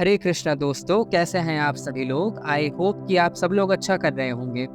हरे कृष्णा दोस्तों, कैसे हैं आप सभी लोग। आई होप कि आप सब लोग अच्छा कर रहे होंगे।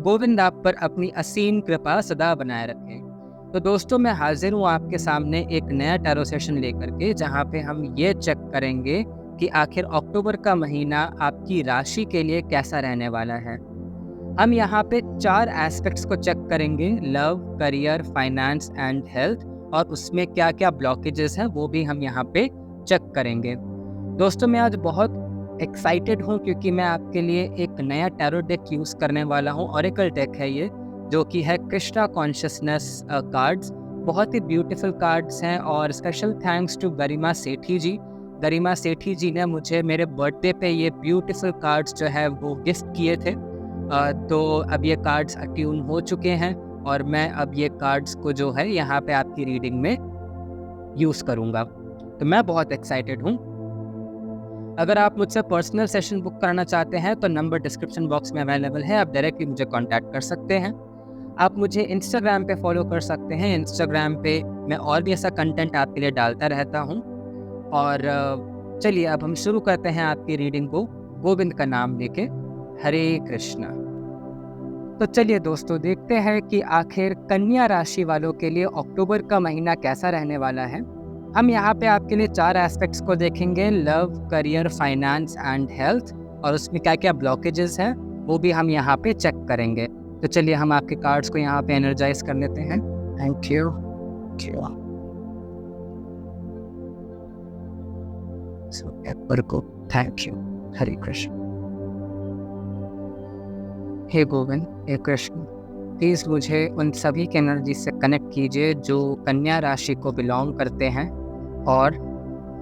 गोविंद आप पर अपनी असीम कृपा सदा बनाए रखें। तो दोस्तों, मैं हाजिर हूँ आपके सामने एक नया टैरो सेशन लेकर के, जहाँ पे हम ये चेक करेंगे कि आखिर अक्टूबर का महीना आपकी राशि के लिए कैसा रहने वाला है। हम यहाँ पे 4 एस्पेक्ट्स को चेक करेंगे: love, career, finance and health, और उसमें क्या क्या ब्लॉकेजेस हैं वो भी हम यहाँ पे चेक करेंगे। दोस्तों, मैं आज बहुत एक्साइटेड हूँ क्योंकि मैं आपके लिए एक नया टैरो डेक यूज़ करने वाला हूँ। ऑरेकल डेक है ये, जो कि है कृष्णा कॉन्शियसनेस कार्ड्स। बहुत ही ब्यूटीफुल कार्ड्स हैं और स्पेशल थैंक्स टू गरिमा सेठी जी। गरिमा सेठी जी ने मुझे मेरे बर्थडे पे ये ब्यूटीफुल कार्ड्स जो है वो गिफ्ट किए थे। तो अब ये कार्ड्स अट्यून हो चुके हैं और मैं अब ये कार्ड्स को जो है यहाँ पे आपकी रीडिंग में यूज़ करूँगा। तो मैं बहुत एक्साइटेड हूँ। अगर आप मुझसे पर्सनल सेशन बुक कराना चाहते हैं तो नंबर डिस्क्रिप्शन बॉक्स में अवेलेबल है, आप डायरेक्टली मुझे कांटेक्ट कर सकते हैं। आप मुझे इंस्टाग्राम पे फॉलो कर सकते हैं। इंस्टाग्राम पे मैं और भी ऐसा कंटेंट आपके लिए डालता रहता हूँ। और चलिए अब हम शुरू करते हैं आपकी रीडिंग को गोविंद का नाम लेके। हरे कृष्णा। तो चलिए दोस्तों, देखते हैं कि आखिर कन्या राशि वालों के लिए अक्टूबर का महीना कैसा रहने वाला है। हम यहाँ पे आपके लिए 4 एस्पेक्ट्स को देखेंगे: love, career, finance and health, और उसमें क्या क्या ब्लॉकेजेस हैं वो भी हम यहाँ पे चेक करेंगे। तो चलिए हम आपके कार्ड्स को यहाँ पे एनर्जाइज कर लेते हैं। Thank you. Thank you. Hare Krishna. हे गोविंद, हे कृष्ण, प्लीज़ मुझे उन सभी के एनर्जी से कनेक्ट कीजिए जो कन्या राशि को बिलोंग करते हैं और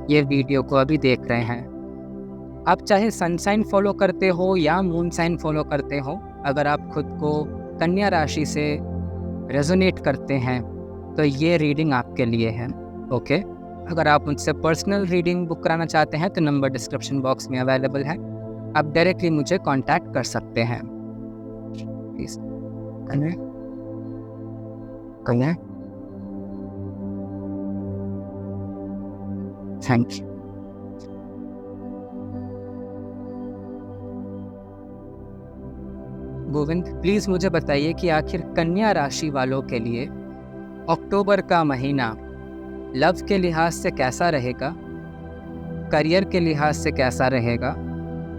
ये वीडियो को अभी देख रहे हैं। आप चाहे सन साइन फॉलो करते हो या मून साइन फॉलो करते हो, अगर आप खुद को कन्या राशि से रेजोनेट करते हैं तो ये रीडिंग आपके लिए है। ओके, अगर आप मुझसे पर्सनल रीडिंग बुक कराना चाहते हैं तो नंबर डिस्क्रिप्शन बॉक्स में अवेलेबल है, आप डायरेक्टली मुझे कांटेक्ट कर सकते हैं। Please thank you. Govind, please मुझे बताइए कि आखिर कन्या राशि वालों के लिए अक्टूबर का महीना लव के लिहाज से कैसा रहेगा, करियर के लिहाज से कैसा रहेगा,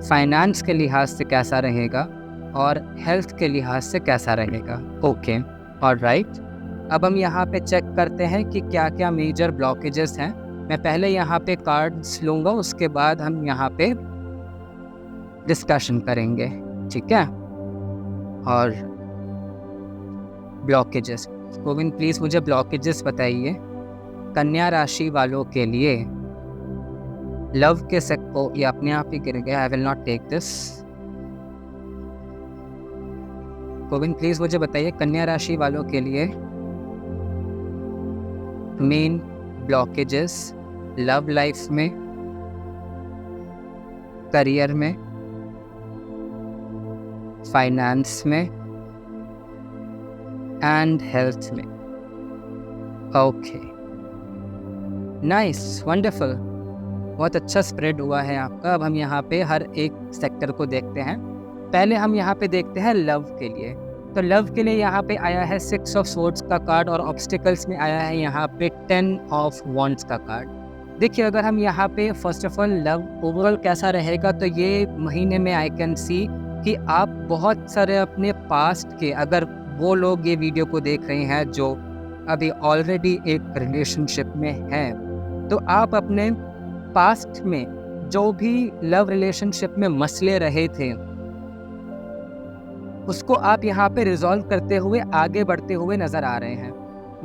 फाइनेंस के लिहाज से कैसा रहेगा और हेल्थ के लिहाज से कैसा रहेगा। Okay, alright. अब हम यहाँ पे चेक करते हैं कि क्या क्या मेजर ब्लॉकेजेस हैं। मैं पहले यहाँ पे कार्ड्स लूँगा, उसके बाद हम यहाँ पे डिस्कशन करेंगे, ठीक है। और ब्लॉकेजेस, गोविंद प्लीज़ मुझे ब्लॉकेजेस बताइए कन्या राशि वालों के लिए। लव के सेक्टर ये अपने आप ही गिर गया। I will not take this. Govind please मुझे बताइए कन्या राशि वालों के लिए मेन ब्लॉकेजेस लव लाइफ में, करियर में, फाइनेंस में एंड हेल्थ में। ओके, नाइस, वंडरफुल, बहुत अच्छा स्प्रेड हुआ है आपका। अब हम यहाँ पे हर एक सेक्टर को देखते हैं। पहले हम यहाँ पे देखते हैं लव के लिए। तो लव के लिए यहाँ पे आया है 6 ऑफ स्वॉर्ड्स का कार्ड और ऑब्स्टिकल्स में आया है यहाँ पे 10 ऑफ वॉन्ड्स का कार्ड। देखिए, अगर हम यहाँ पे first of all love overall कैसा रहेगा, तो ये महीने में आई कैन सी कि आप बहुत सारे अपने पास्ट के, अगर वो लोग ये वीडियो को देख रहे हैं जो अभी ऑलरेडी एक रिलेशनशिप में हैं, तो आप अपने पास्ट में जो भी लव रिलेशनशिप में मसले रहे थे उसको आप यहाँ पे रिजॉल्व करते हुए आगे बढ़ते हुए नज़र आ रहे हैं।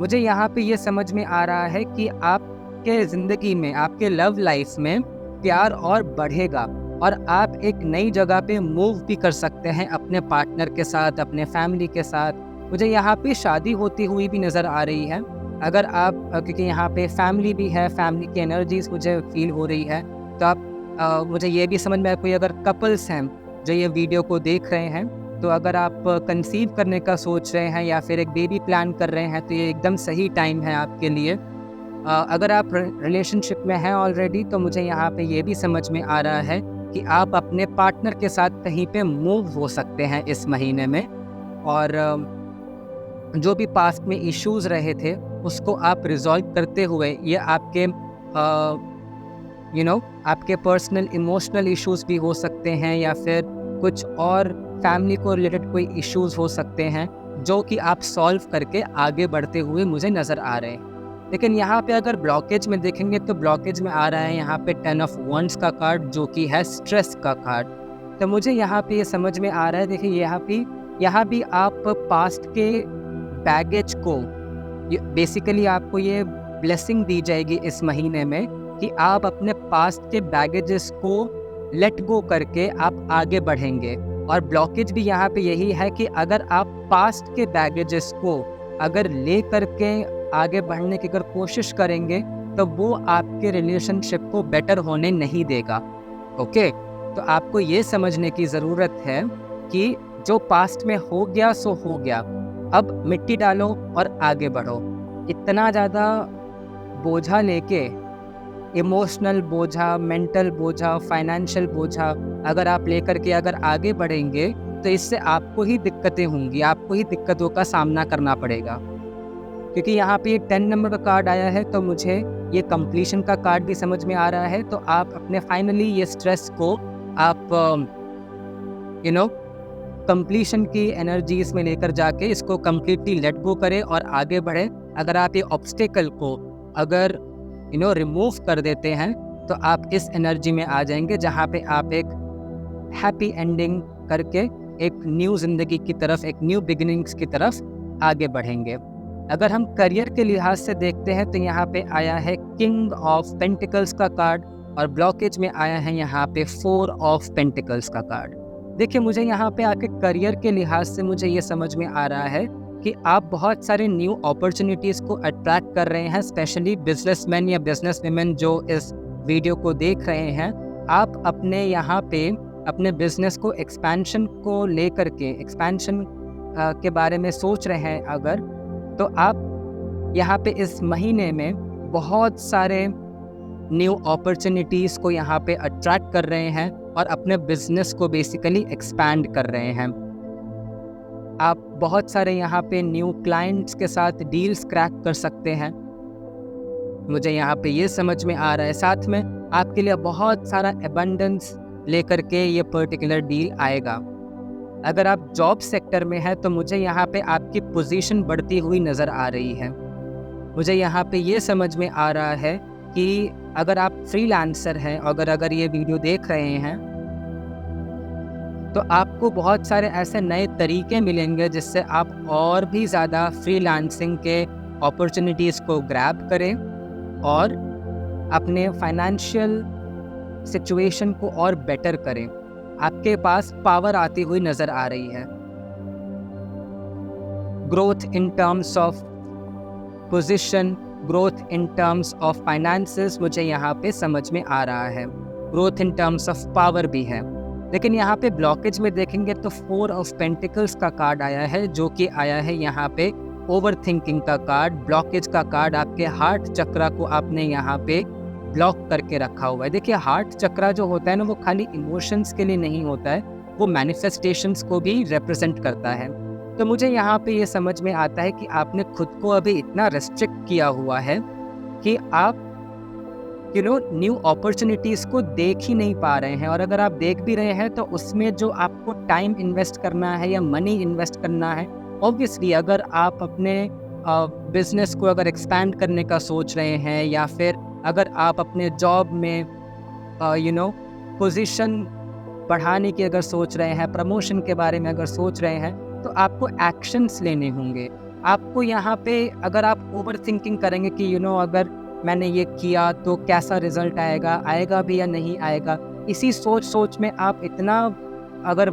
मुझे यहाँ पे ये समझ में आ रहा है कि आपके ज़िंदगी में, आपके लव लाइफ में प्यार और बढ़ेगा और आप एक नई जगह पे मूव भी कर सकते हैं अपने पार्टनर के साथ, अपने फैमिली के साथ। मुझे यहाँ पे शादी होती हुई भी नज़र आ रही है। अगर आप, क्योंकि यहाँ पे फैमिली भी है, फैमिली की एनर्जीज मुझे फील हो रही है, तो आप मुझे ये भी समझ में आया, कोई अगर कपल्स हैं जो ये वीडियो को देख रहे हैं, तो अगर आप कंसीव करने का सोच रहे हैं या फिर एक बेबी प्लान कर रहे हैं, तो ये एकदम सही टाइम है आपके लिए। अगर आप रिलेशनशिप में हैं ऑलरेडी तो मुझे यहाँ पे ये भी समझ में आ रहा है कि आप अपने पार्टनर के साथ कहीं पे मूव हो सकते हैं इस महीने में, और जो भी पास्ट में इश्यूज रहे थे उसको आप रिजॉल्व करते हुए ये आपके आपके पर्सनल इमोशनल इश्यूज भी हो सकते हैं, या फिर कुछ और फैमिली को रिलेटेड कोई इश्यूज हो सकते हैं जो कि आप सॉल्व करके आगे बढ़ते हुए मुझे नज़र आ रहे हैं। लेकिन यहाँ पे अगर ब्लॉकेज में देखेंगे तो ब्लॉकेज में आ रहा है यहाँ पे 10 ऑफ वंड्स का कार्ड, जो कि है स्ट्रेस का कार्ड। तो मुझे यहाँ पे ये समझ में आ रहा है, देखिए यहाँ भी आप पास्ट के बैगेज को बेसिकली आपको ये ब्लेसिंग दी जाएगी इस महीने में कि आप अपने पास्ट के बैगेजेस को लेट गो करके आप आगे बढ़ेंगे। और ब्लॉकेज भी यहाँ पे यही है कि अगर आप पास्ट के बैगेजेस को अगर ले करके आगे बढ़ने की अगर कोशिश करेंगे तो वो आपके रिलेशनशिप को बेटर होने नहीं देगा। ओके, तो आपको ये समझने की ज़रूरत है कि जो पास्ट में हो गया सो हो गया, अब मिट्टी डालो और आगे बढ़ो। इतना ज़्यादा बोझा लेके, इमोशनल बोझा, मेंटल बोझा, फाइनेंशियल बोझा अगर आप लेकर के अगर आगे बढ़ेंगे तो इससे आपको ही दिक्कतें होंगी, आपको ही दिक्कतों का सामना करना पड़ेगा। क्योंकि यहाँ पे 10 नंबर का कार्ड आया है तो मुझे ये कंप्लीशन का कार्ड भी समझ में आ रहा है। तो आप अपने फाइनली ये स्ट्रेस को आप कंप्लीशन की एनर्जीज में लेकर जाके इसको कंप्लीटली लेट गो करें और आगे बढ़े। अगर आप ये ऑब्स्टेकल को अगर रिमूव कर देते हैं तो आप इस एनर्जी में आ जाएंगे जहाँ पे आप एक हैप्पी एंडिंग करके एक न्यू ज़िंदगी की तरफ, एक न्यू बिगिनिंग्स की तरफ आगे बढ़ेंगे। अगर हम करियर के लिहाज से देखते हैं तो यहाँ पे आया है किंग ऑफ पेंटिकल्स का कार्ड और ब्लॉकेज में आया है यहाँ पे 4 ऑफ पेंटिकल्स का कार्ड। देखिए, मुझे यहाँ पे आके करियर के लिहाज से मुझे ये समझ में आ रहा है कि आप बहुत सारे न्यू अपॉर्चुनिटीज़ को अट्रैक्ट कर रहे हैं। स्पेशली बिजनेसमैन या बिजनेस वुमेन जो इस वीडियो को देख रहे हैं, आप अपने यहाँ पे अपने बिजनेस को एक्सपेंशन को लेकर के, एक्सपेंशन के बारे में सोच रहे हैं अगर, तो आप यहाँ पे इस महीने में बहुत सारे न्यू अपॉर्चुनिटीज़ को यहाँ पे अट्रैक्ट कर रहे हैं और अपने बिजनेस को बेसिकली एक्सपैंड कर रहे हैं। आप बहुत सारे यहाँ पे न्यू क्लाइंट्स के साथ डील्स क्रैक कर सकते हैं, मुझे यहाँ पे ये समझ में आ रहा है। साथ में आपके लिए बहुत सारा एबंडेंस लेकर के ये पर्टिकुलर डील आएगा। अगर आप जॉब सेक्टर में हैं तो मुझे यहाँ पे आपकी पोजीशन बढ़ती हुई नज़र आ रही है। मुझे यहाँ पे ये समझ में आ रहा है कि अगर आप फ्रीलांसर हैं, अगर ये वीडियो देख रहे हैं, तो आपको बहुत सारे ऐसे नए तरीके मिलेंगे जिससे आप और भी ज़्यादा फ्रीलांसिंग के अपॉर्चुनिटीज़ को ग्रैब करें और अपने फाइनेंशियल सिचुएशन को और बेटर करें। आपके पास पावर आती हुई नज़र आ रही है। Growth in terms of position, growth in terms of finances मुझे यहाँ पे समझ में आ रहा है। Growth in terms of power भी है। लेकिन यहाँ पे ब्लॉकेज में देखेंगे तो 4 ऑफ पेंटिकल्स का कार्ड आया है, जो कि आया है यहाँ पे ओवर थिंकिंग का कार्ड, ब्लॉकेज का कार्ड। आपके हार्ट चक्रा को आपने यहाँ पे ब्लॉक करके रखा हुआ है। देखिए, हार्ट चक्रा जो होता है ना, वो खाली इमोशंस के लिए नहीं होता है, वो मैनिफेस्टेशंस को भी रिप्रेजेंट करता है। तो मुझे यहाँ पे ये समझ में आता है कि आपने खुद को अभी इतना रेस्ट्रिक्ट किया हुआ है कि आप न्यू अपॉर्चुनिटीज़ को देख ही नहीं पा रहे हैं। और अगर आप देख भी रहे हैं तो उसमें जो आपको टाइम इन्वेस्ट करना है या मनी इन्वेस्ट करना है, ऑब्वियसली अगर आप अपने बिजनेस को अगर एक्सपैंड करने का सोच रहे हैं या फिर अगर आप अपने जॉब में पोजीशन बढ़ाने की अगर सोच रहे हैं, प्रमोशन के बारे में अगर सोच रहे हैं, तो आपको एक्शंस लेने होंगे। आपको यहाँ पे अगर आप ओवर थिंकिंग करेंगे कि अगर मैंने ये किया तो कैसा रिजल्ट आएगा भी या नहीं आएगा, इसी सोच में आप इतना अगर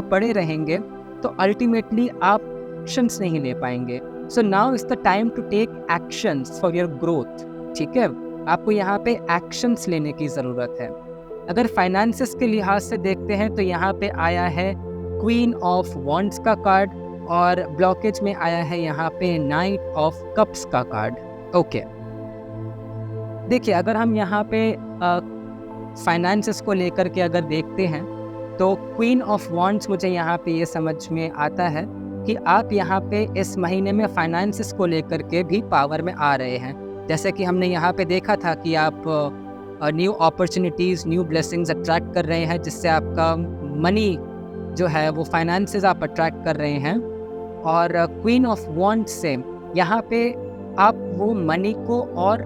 पड़े रहेंगे तो अल्टीमेटली आप एक्शंस नहीं ले पाएंगे। So now is the time to take actions for your growth. ठीक है, आपको यहाँ पे एक्शंस लेने की ज़रूरत है। अगर फाइनेंसेस के लिहाज से देखते हैं तो यहाँ पे आया है क्वीन ऑफ वॉन्ड्स का कार्ड और ब्लॉकेज में आया है यहाँ पे नाइट ऑफ कप्स का कार्ड। ओके, देखिए, अगर हम यहाँ पे फाइनेंसेस को लेकर के अगर देखते हैं, तो क्वीन ऑफ वॉन्ड्स मुझे यहाँ पे ये समझ में आता है कि आप यहाँ पे इस महीने में फाइनेंसेस को लेकर के भी पावर में आ रहे हैं। जैसे कि हमने यहाँ पे देखा था कि आप new opportunities, new blessings attract कर रहे हैं, जिससे आपका मनी जो है वो फाइनेंसेस आप अट्रैक्ट कर रहे हैं। और क्वीन ऑफ वॉन्ड्स से यहाँ पे आप वो मनी को और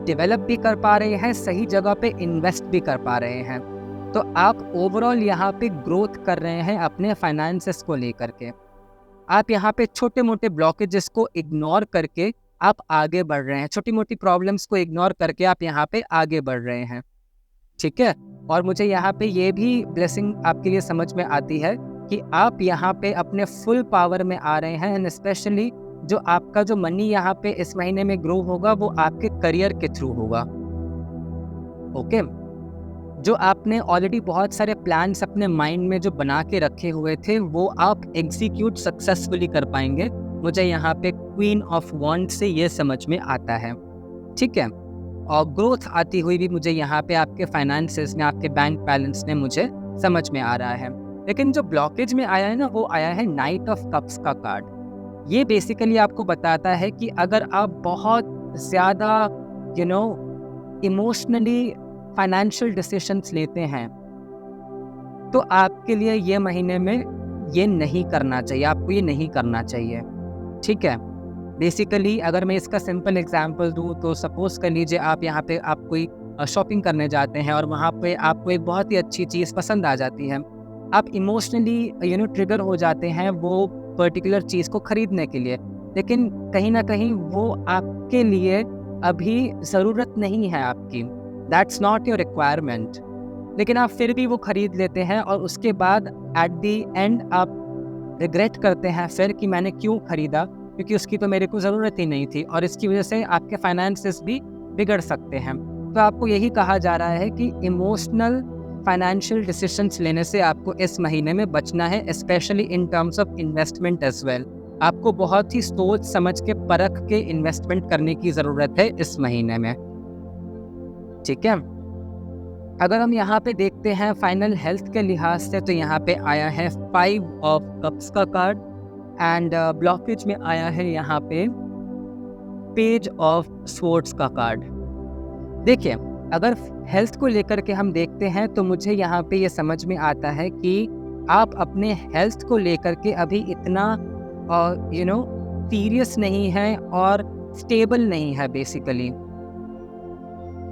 डेवलप भी कर पा रहे हैं, सही जगह पे इन्वेस्ट भी कर पा रहे हैं। तो आप ओवरऑल यहाँ पे ग्रोथ कर रहे हैं अपने फाइनेंसेस को लेकर के। आप यहाँ पे छोटे मोटे ब्लॉकेजेस को इग्नोर करके आप आगे बढ़ रहे हैं, छोटी मोटी प्रॉब्लम्स को इग्नोर करके आप यहाँ पे आगे बढ़ रहे हैं, ठीक है। और मुझे यहाँ पे ये भी ब्लेसिंग आपके लिए समझ में आती है कि आप यहाँ पे अपने फुल पावर में आ रहे हैं, एंड स्पेशली जो आपका जो मनी यहाँ पे इस महीने में ग्रो होगा वो आपके करियर के थ्रू होगा। ओके, जो आपने ऑलरेडी बहुत सारे प्लान्स अपने माइंड में जो बना के रखे हुए थे वो आप एग्जीक्यूट सक्सेसफुली कर पाएंगे। मुझे यहाँ पे क्वीन ऑफ वॉन्ड से ये समझ में आता है, ठीक है। और ग्रोथ आती हुई भी मुझे यहाँ पे आपके फाइनेंसेस में, आपके बैंक बैलेंस में मुझे समझ में आ रहा है। लेकिन जो ब्लॉकेज में आया है ना, वो आया है नाइट ऑफ कप्स का कार्ड। ये बेसिकली आपको बताता है कि अगर आप बहुत ज़्यादा इमोशनली फाइनेंशियल डिसीजंस लेते हैं तो आपके लिए ये महीने में ये नहीं करना चाहिए, आपको ये नहीं करना चाहिए, ठीक है। बेसिकली अगर मैं इसका सिंपल एग्जांपल दूं तो सपोज कर लीजिए आप यहाँ पे आप कोई शॉपिंग करने जाते हैं और वहाँ पे आपको एक बहुत ही अच्छी चीज़ पसंद आ जाती है। आप इमोशनली ट्रिगर हो जाते हैं वो पर्टिकुलर चीज़ को ख़रीदने के लिए, लेकिन कहीं ना कहीं वो आपके लिए अभी ज़रूरत नहीं है आपकी, दैट्स नॉट योर रिक्वायरमेंट, लेकिन आप फिर भी वो ख़रीद लेते हैं और उसके बाद एट दी एंड आप रिग्रेट करते हैं फिर कि मैंने क्यों ख़रीदा, क्योंकि उसकी तो मेरे को ज़रूरत ही नहीं थी, और इसकी वजह से आपके फाइनेंसेस भी बिगड़ सकते हैं। तो आपको यही कहा जा रहा है कि इमोशनल फाइनेंशियल डिसीजंस लेने से आपको इस महीने में बचना है, specially in terms of investment as well. आपको बहुत ही सोच समझ के परख के इन्वेस्टमेंट करने की ज़रूरत है इस महीने में, ठीक है। अगर हम यहाँ पे देखते हैं फाइनल हेल्थ के लिहाज से, तो यहाँ पे आया है 5 ऑफ कप्स का कार्ड, एंड ब्लॉकेज में आया है यहाँ पे पेज ऑफ स्वॉर्ड्स का कार्ड। देखिए, अगर हेल्थ को लेकर के हम देखते हैं तो मुझे यहाँ पे ये समझ में आता है कि आप अपने हेल्थ को लेकर के अभी इतना सीरियस नहीं है और स्टेबल नहीं है। बेसिकली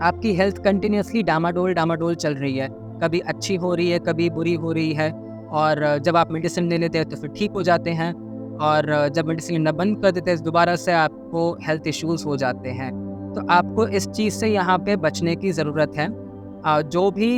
आपकी हेल्थ कंटिन्यूसली डामाडोल चल रही है, कभी अच्छी हो रही है, कभी बुरी हो रही है, और जब आप मेडिसिन ले लेते हैं तो फिर ठीक हो जाते हैं, और जब मेडिसिन लेना बंद कर देते हैं दोबारा से आपको हेल्थ इश्यूज़ हो जाते हैं। तो आपको इस चीज़ से यहाँ पे बचने की ज़रूरत है। जो भी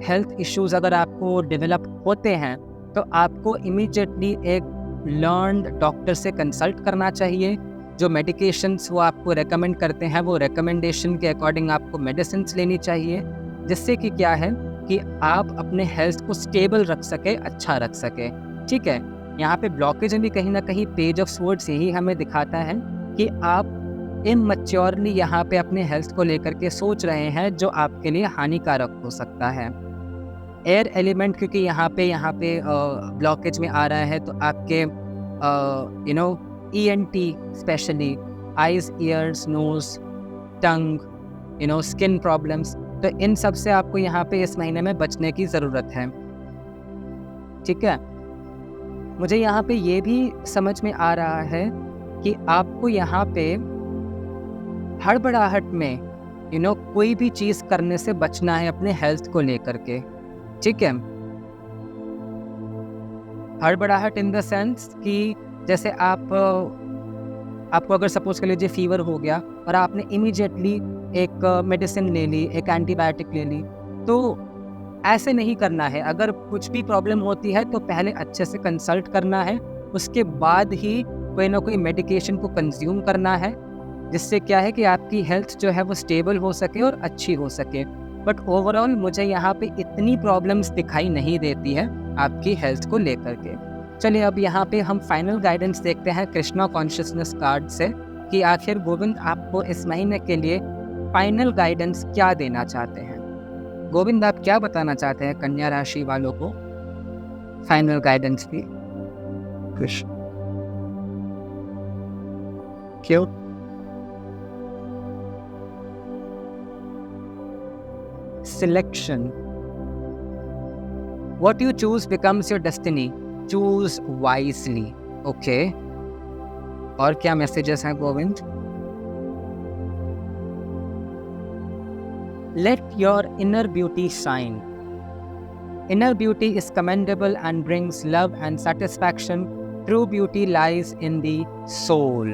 हेल्थ इश्यूज़ अगर आपको डेवलप होते हैं तो आपको इमीडिएटली एक लर्न्ड डॉक्टर से कंसल्ट करना चाहिए। जो मेडिकेशंस वो आपको रेकमेंड करते हैं वो रेकमेंडेशन के अकॉर्डिंग आपको मेडिसिन्स लेनी चाहिए, जिससे कि क्या है कि आप अपने हेल्थ को स्टेबल रख सके, अच्छा रख सके, ठीक है। यहाँ पे ब्लॉकेज भी कहीं ना कहीं पेज ऑफ स्वॉर्ड्स यही हमें दिखाता है कि आप इमैच्योरली यहाँ पे अपने हेल्थ को लेकर के सोच रहे हैं, जो आपके लिए हानिकारक हो सकता है। एयर एलिमेंट क्योंकि यहाँ पे ब्लॉकेज में आ रहा है, तो आपके ENT specially eyes, ears, nose, tongue, skin problems, तो इन सब से आपको यहाँ पे इस महीने में बचने की ज़रूरत है, ठीक है। मुझे यहाँ पे ये भी समझ में आ रहा है कि आपको यहाँ पे हड़बड़ाहट में कोई भी चीज़ करने से बचना है अपने हेल्थ को लेकर के, ठीक है। हड़बड़ाहट इन द सेंस कि जैसे आपको अगर सपोज कर लीजिए फीवर हो गया और आपने इमीडिएटली एक मेडिसिन ले ली, एक एंटीबायोटिक ले ली, तो ऐसे नहीं करना है। अगर कुछ भी प्रॉब्लम होती है तो पहले अच्छे से कंसल्ट करना है, उसके बाद ही कोई ना कोई मेडिकेशन को कंज्यूम करना है, जिससे क्या है कि आपकी हेल्थ जो है वो स्टेबल हो सके और अच्छी हो सके। बट ओवरऑल मुझे यहाँ पे इतनी प्रॉब्लम्स दिखाई नहीं देती है आपकी हेल्थ को लेकर के। चलिए अब यहाँ पे हम फाइनल गाइडेंस देखते हैं कृष्णा कॉन्शियसनेस कार्ड से कि आखिर गोविंद आपको इस महीने के लिए फाइनल गाइडेंस क्या देना चाहते हैं? गोविंद, आप क्या बताना चाहते हैं कन्या राशि वालों को? फाइनल गाइडेंस भी कृष्ण क्यों? Selection. What you choose becomes your destiny. Choose wisely. Okay. और क्या मैसेजेस हैं Govind? Let your inner beauty shine. Inner beauty is commendable and brings love and satisfaction. True beauty lies in the soul.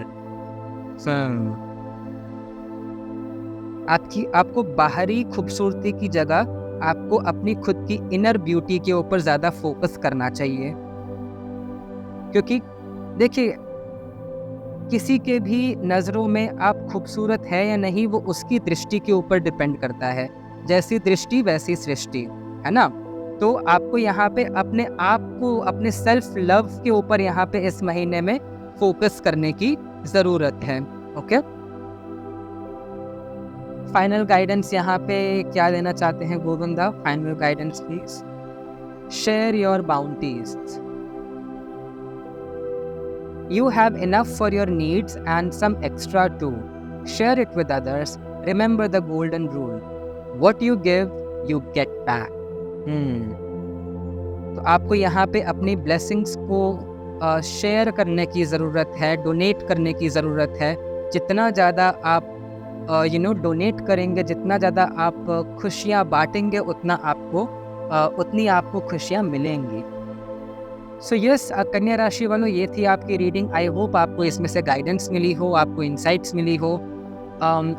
आपको बाहरी खूबसूरती की जगह आपको अपनी खुद की इनर ब्यूटी के ऊपर ज़्यादा फोकस करना चाहिए, क्योंकि देखिए, किसी के भी नज़रों में आप खूबसूरत है या नहीं वो उसकी दृष्टि के ऊपर डिपेंड करता है। जैसी दृष्टि वैसी सृष्टि, है ना? तो आपको यहाँ पे अपने आप को, अपने सेल्फ लव के ऊपर यहाँ पे इस महीने में फोकस करने की ज़रूरत है। ओके, फाइनल गाइडेंस यहाँ पे क्या देना चाहते हैं Govinda? Final guidance please. Share your bounties. You have enough for your needs and some extra too. Share it with others. Remember the golden rule. What you give, you get back. तो आपको यहाँ पे अपनी ब्लेसिंग्स को share करने की ज़रूरत है, डोनेट करने की ज़रूरत है। जितना ज़्यादा आप डोनेट करेंगे, जितना ज़्यादा आप खुशियाँ बांटेंगे, उतनी आपको खुशियाँ मिलेंगी। सो यस, कन्या राशि वालों, ये थी आपकी रीडिंग। आई होप आपको इसमें से गाइडेंस मिली हो, आपको इंसाइट्स मिली हो।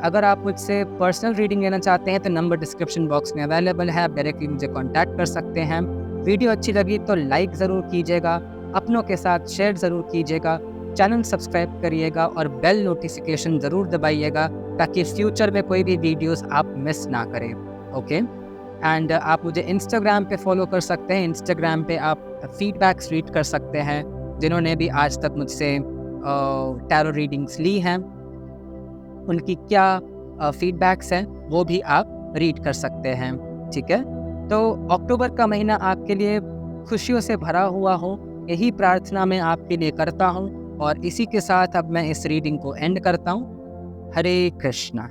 अगर आप मुझसे पर्सनल रीडिंग लेना चाहते हैं तो नंबर डिस्क्रिप्शन बॉक्स में अवेलेबल है, आप डायरेक्टली मुझे कांटेक्ट कर सकते हैं। वीडियो अच्छी लगी तो लाइक ज़रूर कीजिएगा, अपनों के साथ शेयर ज़रूर कीजिएगा, चैनल सब्सक्राइब करिएगा और बेल नोटिफिकेशन ज़रूर दबाइएगा ताकि फ्यूचर में कोई भी वीडियोस आप मिस ना करें। ओके, एंड आप मुझे इंस्टाग्राम पे फॉलो कर सकते हैं। इंस्टाग्राम पे आप फीडबैक्स रीड कर सकते हैं, जिन्होंने भी आज तक मुझसे टैरो रीडिंग्स ली हैं, उनकी क्या फीडबैक्स हैं वो भी आप रीड कर सकते हैं। ठीक है, तो अक्टूबर का महीना आपके लिए खुशियों से भरा हुआ हो, यही प्रार्थना मैं आपके लिए करता हूँ। और इसी के साथ अब मैं इस रीडिंग को एंड करता हूँ। हरे कृष्णा।